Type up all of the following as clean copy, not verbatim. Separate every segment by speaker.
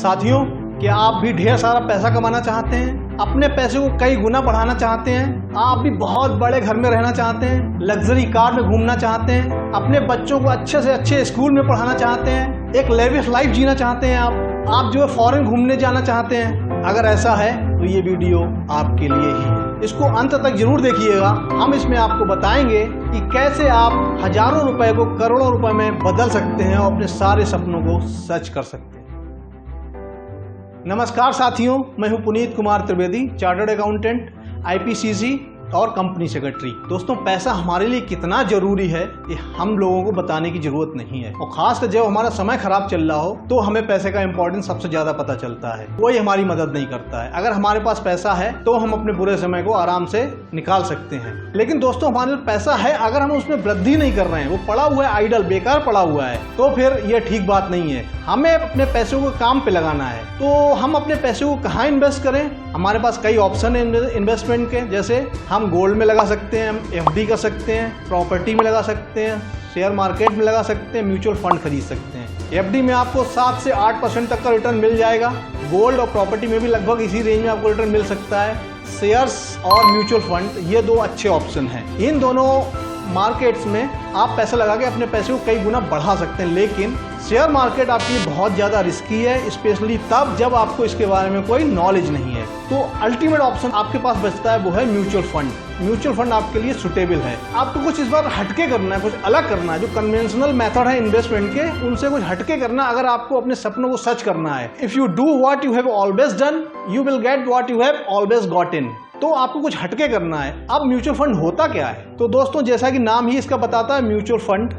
Speaker 1: साथियों, क्या आप भी ढेर सारा पैसा कमाना चाहते हैं? अपने पैसे को कई गुना बढ़ाना चाहते हैं? आप भी बहुत बड़े घर में रहना चाहते हैं? लग्जरी कार में घूमना चाहते हैं? अपने बच्चों को अच्छे से अच्छे स्कूल में पढ़ाना चाहते हैं? एक लेविश लाइफ जीना चाहते हैं? आप जो है फॉरेन घूमने जाना चाहते हैं? अगर ऐसा है तो ये वीडियो आपके लिए ही है। इसको अंत तक जरूर देखिएगा। हम इसमें आपको बताएंगे कि कैसे आप हजारों रुपए को करोड़ों रुपए में बदल सकते हैं और अपने सारे सपनों को सच कर सकते हैं। नमस्कार साथियों, मैं हूं Puneet Kumar Trivedi, chartered accountant, IPCC और कंपनी सेक्रेटरी। दोस्तों, पैसा हमारे लिए कितना जरूरी है ये हम लोगों को बताने की जरूरत नहीं है, और खासकर जब हमारा समय खराब चल रहा हो तो हमें पैसे का इंपॉर्टेंस सबसे ज्यादा पता चलता है। कोई हमारी मदद नहीं करता है। अगर हमारे पास पैसा है तो हम अपने बुरे समय को आराम से निकाल सकते हैं। लेकिन दोस्तों, हमारे पास पैसा है, अगर हम उसमें वृद्धि नहीं कर रहे हैं, वो पड़ा हुआ है आइडल, बेकार पड़ा हुआ है, तो फिर ये ठीक बात नहीं है। हमें अपने पैसों को काम पे लगाना है। तो हम अपने पैसे को कहाँ इन्वेस्ट करें? हमारे पास कई ऑप्शन है इन्वेस्टमेंट के। जैसे हम गोल्ड में लगा सकते हैं, हम FD कर सकते हैं, प्रॉपर्टी में लगा सकते हैं, शेयर मार्केट में लगा सकते हैं, म्यूचुअल फंड खरीद सकते हैं। FD में आपको 7 से 8% तक का रिटर्न मिल जाएगा। गोल्ड और प्रॉपर्टी में भी लगभग इसी रेंज में आपको रिटर्न मिल सकता है। शेयर्स और म्यूचुअल फंड, ये दो अच्छे ऑप्शन हैं। इन दोनों मार्केट्स में आप पैसा लगा के अपने पैसे को कई गुना बढ़ा सकते हैं। लेकिन शेयर मार्केट आपके लिए बहुत ज़्यादा रिस्की है, स्पेशली तब जब आपको इसके बारे में कोई नॉलेज नहीं है। तो अल्टीमेट ऑप्शन आपके पास बचता है, वो है म्यूचुअल फंड। म्यूचुअल फंड आपके लिए सुटेबल है। आपको कुछ इस बार हटके करना है, कुछ अलग करना है। जो कन्वेंशनल मेथड है इन्वेस्टमेंट के, उनसे कुछ हटके करना है अगर आपको अपने सपनों को सच करना है। If you do what you have always done, you will get what you have always gotten. तो आपको कुछ हटके करना है। अब म्यूचुअल फंड होता क्या है? तो दोस्तों, जैसा कि नाम ही इसका बताता है, म्यूचुअल फंड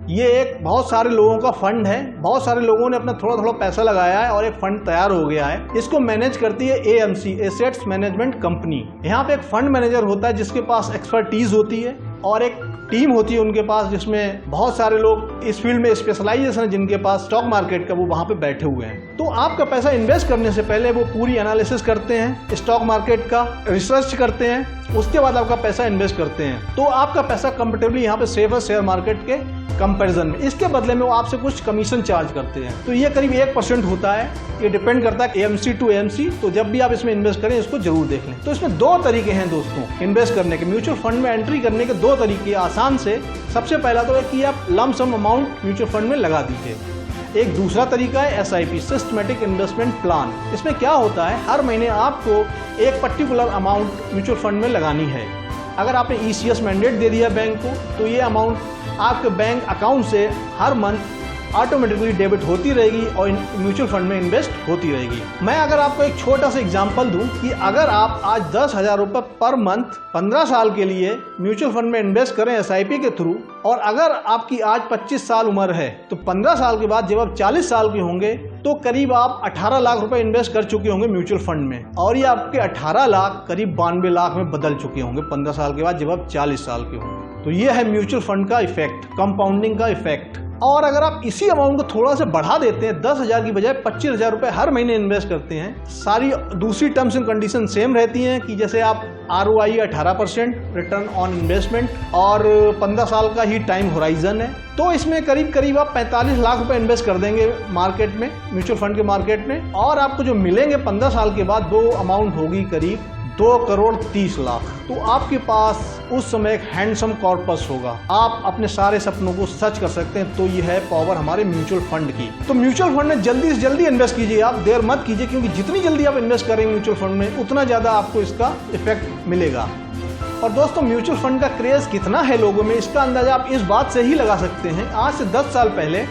Speaker 1: ये एक बहुत सारे लोगों का फंड है। बहुत सारे लोगों ने अपना थोड़ा थोड़ा पैसा लगाया है और एक फंड तैयार हो गया है। इसको मैनेज करती है AMC, एसेट्स मैनेजमेंट कंपनी। यहाँ पे एक फंड मैनेजर होता है जिसके पास एक्सपर्टीज होती है और एक टीम होती है उनके पास, जिसमें बहुत सारे लोग इस फील्ड में स्पेशलाइजेशन है, जिनके पास स्टॉक मार्केट का, वो वहाँ पे बैठे हुए हैं। तो आपका पैसा इन्वेस्ट करने से पहले वो पूरी एनालिसिस करते हैं, स्टॉक मार्केट का रिसर्च करते हैं, उसके बाद आपका पैसा इन्वेस्ट करते हैं। तो आपका पैसा कंफर्टेबली यहाँ पे सेफ है शेयर मार्केट के कंपैरिजन में। इसके बदले में वो आपसे कुछ कमीशन चार्ज करते हैं। तो ये करीब 1% होता है। ये डिपेंड करता है AMC to AMC। तो जब भी आप इसमें इन्वेस्ट करें, इसको जरूर देख लें। तो इसमें 2 तरीके हैं दोस्तों इन्वेस्ट करने के। म्यूचुअल फंड में एंट्री करने के 2 तरीके आसान से। सबसे पहला तो है कि आप lump sum amount mutual fund में लगा दीजिए। एक दूसरा तरीका है SIP, सिस्टमैटिक इन्वेस्टमेंट प्लान। इसमें क्या होता है, हर महीने आपको एक पर्टिकुलर अमाउंट म्यूचुअल फंड में लगानी है। अगर आपने ECS मैंडेट दे दिया बैंक को, तो ये अमाउंट आपके बैंक अकाउंट से हर मंथ ऑटोमेटिकली डेबिट होती रहेगी और म्यूचुअल फंड में इन्वेस्ट होती रहेगी। मैं अगर आपको एक छोटा सा एग्जांपल दूं कि अगर आप आज 10,000 रुपये पर मंथ 15 साल के लिए म्यूचुअल फंड में इन्वेस्ट करें SIP के थ्रू, और अगर आपकी आज 25 साल उम्र है, तो 15 साल के बाद जब आप 40 साल के होंगे तो करीब आप 18 लाख रुपए इन्वेस्ट कर चुके होंगे म्यूचुअल फंड में, और ये आपके 18 लाख करीब 92 लाख में बदल चुके होंगे 15 साल के बाद जब आप 40 साल के होंगे। तो ये है म्यूचुअल फंड का इफेक्ट, कंपाउंडिंग का इफेक्ट। और अगर आप इसी अमाउंट को थोड़ा सा बढ़ा देते हैं, 10,000 की बजाय 25,000 रुपए हर महीने इन्वेस्ट करते हैं, सारी दूसरी टर्म्स एंड कंडीशन सेम रहती हैं कि जैसे आप ROI 18%, रिटर्न ऑन इन्वेस्टमेंट, और 15 साल का ही टाइम होराइजन है, तो इसमें करीब करीब आप 45 लाख रुपए इन्वेस्ट कर देंगे मार्केट में, म्यूचुअल फंड के मार्केट में, और आपको जो मिलेंगे 15 साल के बाद वो अमाउंट होगी करीब 2,30,00,000। तो आपके पास उस समय एक हैंडसम कॉर्पस होगा। आप अपने सारे सपनों को सच कर सकते हैं। तो ये है पावर हमारे म्यूचुअल फंड की। तो म्यूचुअल फंड में जल्दी से जल्दी इन्वेस्ट कीजिए, आप देर मत कीजिए, क्योंकि जितनी जल्दी आप इन्वेस्ट करेंगे म्यूचुअल फंड में, उतना ज़्यादा आपको इसका इफेक्ट मिलेगा। और दोस्तों, म्यूचुअल फंड का क्रेज कितना है लोगों में, इसका अंदाजा आप इस बात से ही लगा सकते हैं। आज से 10 साल पहले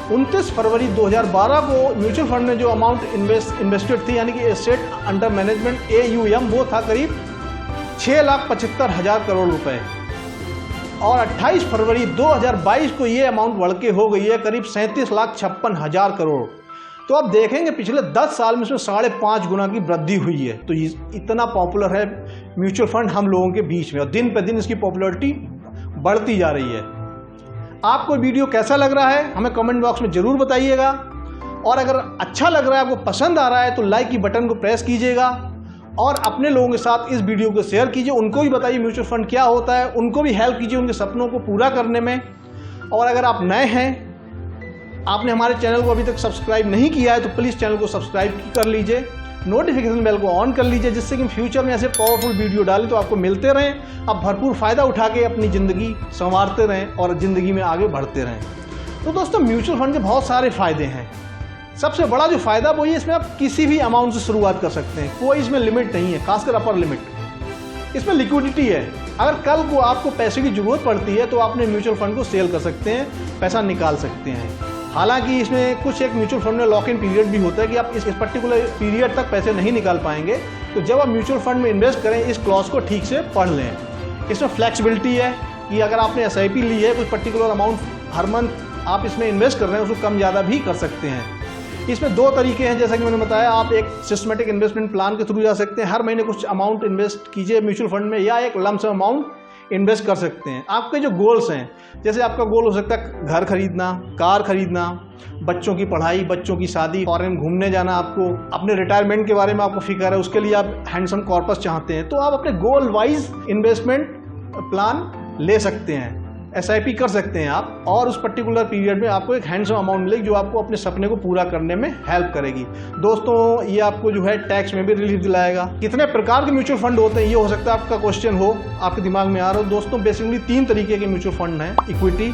Speaker 1: 29 फरवरी 2012 को म्यूचुअल फंड में जो अमाउंट इन्वेस्टेड थी, यानी कि एसेट अंडर मैनेजमेंट AUM, वो था करीब 6,75,000 करोड़ रुपए। और 28 फरवरी 2022 को ये अमाउंट बढ़ के हो गई है करीब 37,56,000 करोड़। तो आप देखेंगे पिछले 10 साल में इसमें 5.5 गुना की वृद्धि हुई है। तो इतना पॉपुलर है म्यूचुअल फंड हम लोगों के बीच में, और दिन पे दिन इसकी पॉपुलैरिटी बढ़ती जा रही है। आपको वीडियो कैसा लग रहा है हमें कमेंट बॉक्स में जरूर बताइएगा, और अगर अच्छा लग रहा है, आपको पसंद आ रहा है, तो लाइक की बटन को प्रेस कीजिएगा और अपने लोगों के साथ इस वीडियो को शेयर कीजिए। उनको भी बताइए म्यूचुअल फंड क्या होता है, उनको भी हेल्प कीजिए उनके सपनों को पूरा करने में। और अगर आप नए हैं आपने हमारे चैनल को अभी तक सब्सक्राइब नहीं किया है तो प्लीज़ चैनल को सब्सक्राइब कर लीजिए, नोटिफिकेशन बेल को ऑन कर लीजिए, जिससे कि फ्यूचर में ऐसे पावरफुल वीडियो डालें तो आपको मिलते रहें, आप भरपूर फ़ायदा उठा के अपनी ज़िंदगी संवारते रहें और ज़िंदगी में आगे बढ़ते रहें। तो दोस्तों, म्यूचुअल फंड के बहुत सारे फ़ायदे हैं। सबसे बड़ा जो फ़ायदा वो ये, इसमें आप किसी भी अमाउंट से शुरुआत कर सकते हैं, कोई इसमें लिमिट नहीं है, खासकर अपर लिमिट। इसमें लिक्विडिटी है, अगर कल को आपको पैसे की ज़रूरत पड़ती है तो आप अपने म्यूचुअल फंड को सेल कर सकते हैं, पैसा निकाल सकते हैं। हालांकि इसमें कुछ एक म्यूचुअल फंड में लॉक इन पीरियड भी होता है कि आप इस पर्टिकुलर पीरियड तक पैसे नहीं निकाल पाएंगे। तो जब आप म्यूचुअल फंड में इन्वेस्ट करें, इस क्लॉज को ठीक से पढ़ लें। इसमें फ्लेक्सिबिलिटी है कि अगर आपने SIP ली है, कुछ पर्टिकुलर अमाउंट हर मंथ आप इसमें इन्वेस्ट कर रहे हैं, उसको कम ज़्यादा भी कर सकते हैं। इसमें 2 तरीके हैं, जैसा कि मैंने बताया, आप एक सिस्टमेटिक इन्वेस्टमेंट प्लान के थ्रू जा सकते हैं, हर महीने कुछ अमाउंट इन्वेस्ट कीजिए म्यूचुअल फंड में, या एक लमसम अमाउंट इन्वेस्ट कर सकते हैं। आपके जो गोल्स हैं, जैसे आपका गोल हो सकता है घर खरीदना, कार खरीदना, बच्चों की पढ़ाई, बच्चों की शादी, फॉरेन घूमने जाना, आपको अपने रिटायरमेंट के बारे में आपको फिक्र है, उसके लिए आप हैंडसम कॉर्पस चाहते हैं, तो आप अपने गोल वाइज इन्वेस्टमेंट प्लान ले सकते हैं, SIP कर सकते हैं आप, और उस पर्टिकुलर पीरियड में आपको एक हैंडसम अमाउंट मिलेगी जो आपको अपने सपने को पूरा करने में हेल्प करेगी। दोस्तों, ये आपको जो है टैक्स में भी रिलीफ दिलाएगा। कितने प्रकार के म्यूचुअल फंड होते हैं, ये हो सकता है आपका क्वेश्चन हो, आपके दिमाग में आ रहा हो। दोस्तों, बेसिकली 3 तरीके के म्यूचुअल फंड हैं, इक्विटी,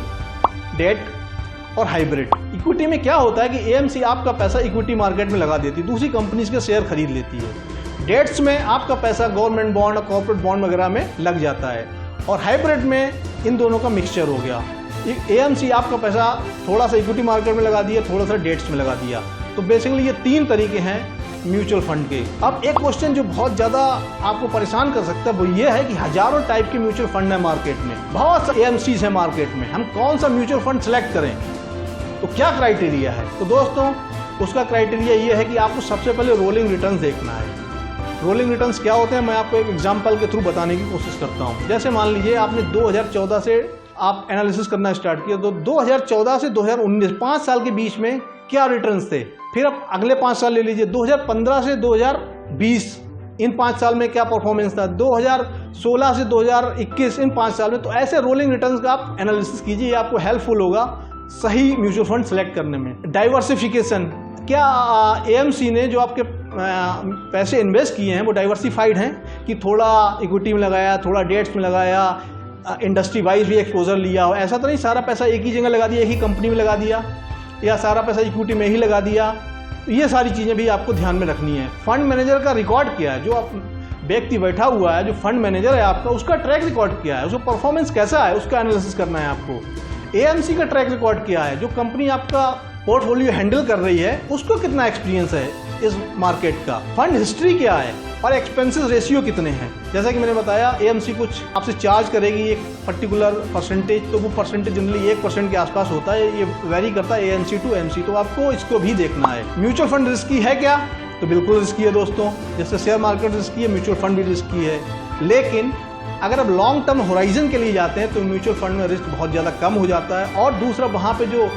Speaker 1: डेट और हाइब्रिड। इक्विटी में क्या होता है कि AMC आपका पैसा इक्विटी मार्केट में लगा देती है, दूसरी कंपनीज के शेयर खरीद लेती है। डेट्स में आपका पैसा गवर्नमेंट बॉन्ड और कॉर्पोरेट बॉन्ड वगैरह में लग जाता है, और हाइब्रिड में इन दोनों का मिक्सचर हो गया। AMC आपका पैसा थोड़ा सा इक्विटी मार्केट में लगा दिया, थोड़ा सा डेट्स में लगा दिया। तो बेसिकली ये 3 तरीके हैं म्यूचुअल फंड के। अब एक क्वेश्चन जो बहुत ज़्यादा आपको परेशान कर सकता है वो ये है कि हजारों टाइप के म्यूचुअल फंड है मार्केट में, बहुत से AMCs है मार्केट में, हम कौन सा म्यूचुअल फंड सेलेक्ट करें, तो क्या क्राइटेरिया है? तो दोस्तों, उसका क्राइटेरिया ये है कि आपको सबसे पहले रोलिंग रिटर्न देखना है। रोलिंग रिटर्न्स क्या होते हैं, मैं आपको एक एग्जांपल के थ्रू बताने की कोशिश करता हूं। जैसे मान लीजिए आपने 2014 से आप एनालिसिस करना स्टार्ट किया, तो 2014 से 2019 5 साल के बीच में क्या रिटर्न्स थे। फिर आप अगले 5 साल ले लीजिए, 2015 से 2020 इन 5 साल में क्या परफॉर्मेंस था, 2016 से 2021 इन 5 साल में। तो ऐसे रोलिंग रिटर्न्स का आप एनालिसिस कीजिए, आपको हेल्पफुल होगा सही म्यूचुअल फंड सेलेक्ट करने में। डाइवर्सिफिकेशन, क्या AMC ने जो आपके पैसे इन्वेस्ट किए हैं वो डाइवर्सिफाइड हैं कि थोड़ा इक्विटी में लगाया, थोड़ा डेट्स में लगाया, इंडस्ट्री वाइज भी एक्सपोजर लिया हो। ऐसा तो नहीं सारा पैसा एक ही जगह लगा दिया, एक ही कंपनी में लगा दिया, या सारा पैसा इक्विटी में ही लगा दिया। तो ये सारी चीज़ें भी आपको ध्यान में रखनी है। फंड मैनेजर का रिकॉर्ड क्या है, जो आप व्यक्ति बैठा हुआ है, जो फंड मैनेजर है आपका, उसका ट्रैक रिकॉर्ड क्या है, उसका परफॉर्मेंस कैसा है, उसका एनालिसिस करना है आपको। AMC का ट्रैक रिकॉर्ड क्या है, जो कंपनी आपका पोर्टफोलियो हैंडल कर रही है उसको कितना एक्सपीरियंस है इस मार्केट का, फंड हिस्ट्री क्या है, और एक्सपेंसेस रेशियो कितने हैं। जैसा कि मैंने बताया, AMC कुछ आपसे चार्ज करेगी एक पर्टिकुलर परसेंटेज, तो वो परसेंटेज जनरली 1% के आसपास होता है, ये वेरी करता है AMC टू AMC, तो आपको इसको भी देखना है। म्यूचुअल फंड रिस्की है क्या, तो बिल्कुल रिस्की है दोस्तों, जैसे शेयर मार्केट रिस्की है, म्यूचुअल फंड भी रिस्की है। लेकिन अगर आप लॉन्ग टर्म होराइजन के लिए जाते हैं तो म्यूचुअल फंड में रिस्क बहुत ज़्यादा कम हो जाता है, और दूसरा वहाँ पे जो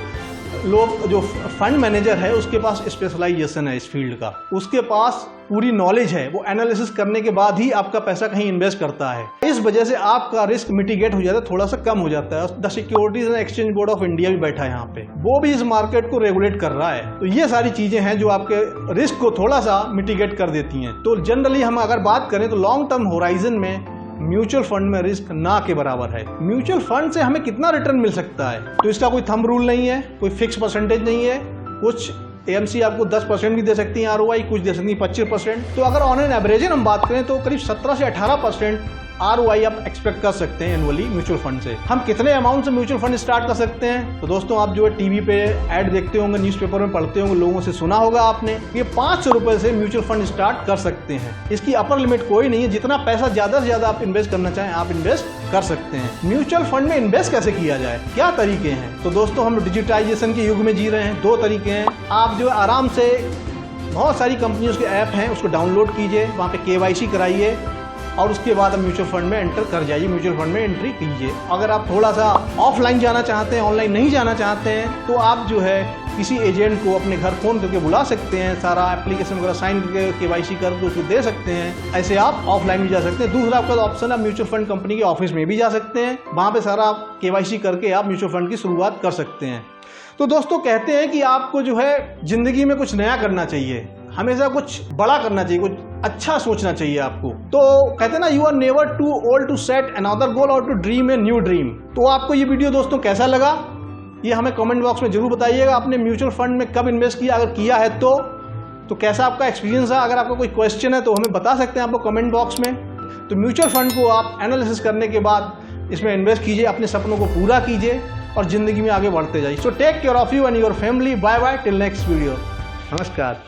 Speaker 1: फंड मैनेजर है उसके पास स्पेशलाइजेशन है इस फील्ड का, उसके पास पूरी नॉलेज है, वो एनालिसिस करने के बाद ही आपका पैसा कहीं इन्वेस्ट करता है। इस वजह से आपका रिस्क मिटिगेट हो जाता है, थोड़ा सा कम हो जाता है। The securities and exchange board of India भी बैठा है यहाँ पे, वो भी इस मार्केट को रेगुलेट कर रहा है। तो ये सारी चीजें हैं जो आपके रिस्क को थोड़ा सा मिटिगेट कर देती हैं। तो जनरली हम अगर बात करें तो लॉन्ग टर्म होराइजन में म्यूचुअल फंड में रिस्क ना के बराबर है। म्यूचुअल फंड से हमें कितना रिटर्न मिल सकता है, तो इसका कोई थंब रूल नहीं है, कोई फिक्स परसेंटेज नहीं है। कुछ AMC आपको 10% भी दे सकती है ROI, कुछ दे सकती है 25%। तो अगर ऑन एन एवरेज हम बात करें तो करीब 17 से 18% ROI आप एक्सपेक्ट कर सकते हैं एनुअली म्यूचुअल फंड से। हम कितने अमाउंट से म्यूचुअल फंड स्टार्ट कर सकते हैं, तो दोस्तों आप जो है टीवी पे ऐड देखते होंगे, न्यूज़पेपर में पढ़ते होंगे, लोगों से सुना होगा आपने, ये 500 रुपए से म्यूचुअल फंड स्टार्ट कर सकते हैं। इसकी अपर लिमिट कोई नहीं है, जितना पैसा ज्यादा से ज्यादा आप इन्वेस्ट करना चाहें आप इन्वेस्ट कर सकते हैं। म्यूचुअल फंड में इन्वेस्ट कैसे किया जाए, क्या तरीके हैं, तो दोस्तों हम डिजिटाइजेशन के युग में जी रहे हैं। 2 तरीके हैं, आप जो आराम से बहुत सारी कंपनियों के ऐप हैं उसको डाउनलोड कीजिए, वहाँ पे KYC कराइए और उसके बाद आप म्यूचुअल फंड में एंटर कर जाइए, म्यूचुअल फंड में एंट्री कीजिए। अगर आप थोड़ा सा ऑफलाइन जाना चाहते हैं, ऑनलाइन नहीं जाना चाहते हैं, तो आप जो है किसी एजेंट को अपने घर फ़ोन करके बुला सकते हैं, सारा एप्लीकेशन वगैरह साइन करके KYC करके उसको दे सकते हैं। ऐसे आप ऑफलाइन भी जा सकते हैं। दूसरा आपका ऑप्शन, आप म्यूचुअल फंड कंपनी के ऑफिस में भी जा सकते हैं, वहाँ पे सारा KYC करके आप म्यूचुअल फंड की शुरुआत कर सकते हैं। तो दोस्तों कहते हैं कि आपको जो है जिंदगी में कुछ नया करना चाहिए, हमेशा कुछ बड़ा करना चाहिए, कुछ अच्छा सोचना चाहिए आपको। तो कहते हैं ना, you are never too old to set another goal और to dream a new dream. तो आपको ये वीडियो दोस्तों कैसा लगा ये हमें कमेंट बॉक्स में जरूर बताइएगा। आपने म्यूचुअल फंड में कब इन्वेस्ट किया, अगर किया है तो कैसा आपका एक्सपीरियंस है। अगर आपका कोई क्वेश्चन है तो हमें बता सकते हैं आपको कमेंट बॉक्स में। तो म्यूचुअल फंड को आप एनालिसिस करने के बाद इसमें इन्वेस्ट कीजिए, अपने सपनों को पूरा कीजिए और जिंदगी में आगे बढ़ते जाइए। So take care of you and your family. Bye bye till next video. नमस्कार।